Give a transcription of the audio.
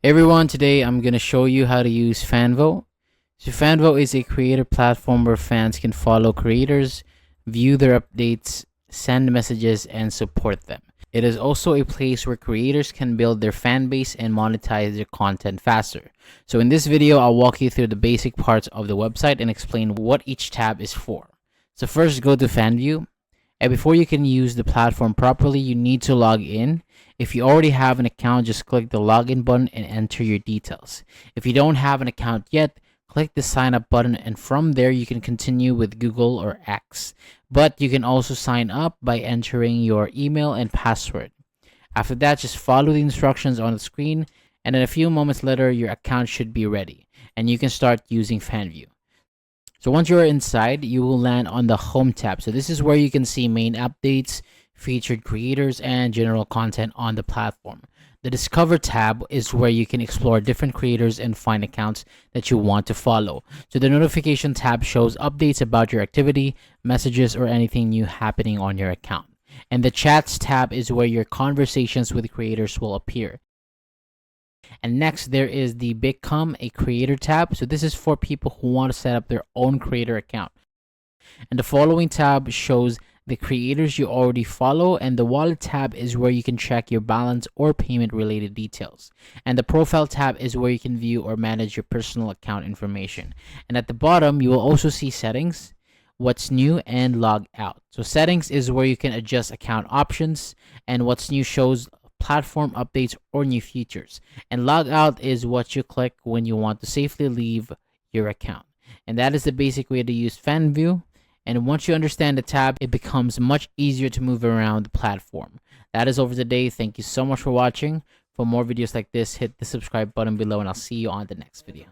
Hey everyone, today I'm going to show you how to use Fanvue. So Fanvue is a creator platform where fans can follow creators, view their updates, send messages, and support them. It is also a place where creators can build their fan base and monetize their content faster. So in this video, I'll walk you through the basic parts of the website and explain what each tab is for. So first, go to Fanvue. And before you can use the platform properly, you need to log in. If you already have an account, just click the login button and enter your details. If you don't have an account yet, click the sign up button, and from there you can continue with Google or X. But you can also sign up by entering your email and password. After that, just follow the instructions on the screen, and then a few moments later, your account should be ready, and you can start using Fanvue. So once you're inside, you will land on the home tab. So this is where you can see main updates, featured creators, and general content on the platform. The Discover tab is where you can explore different creators and find accounts that you want to follow. So the Notification tab shows updates about your activity, messages, or anything new happening on your account. And the Chats tab is where your conversations with creators will appear. And next, there is the Become a Creator tab. So this is for people who want to set up their own creator account. And the following tab shows the creators you already follow, and the Wallet tab is where you can check your balance or payment related details. And the Profile tab is where you can view or manage your personal account information. And at the bottom, you will also see Settings, What's New, and Log Out. So Settings is where you can adjust account options, and What's New shows platform updates or new features. And Log Out is what you click when you want to safely leave your account. And that is the basic way to use Fanvue. And once you understand the tab, it becomes much easier to move around the platform. That is over today. Thank you so much for watching. For more videos like this, hit the subscribe button below, and I'll see you on the next video.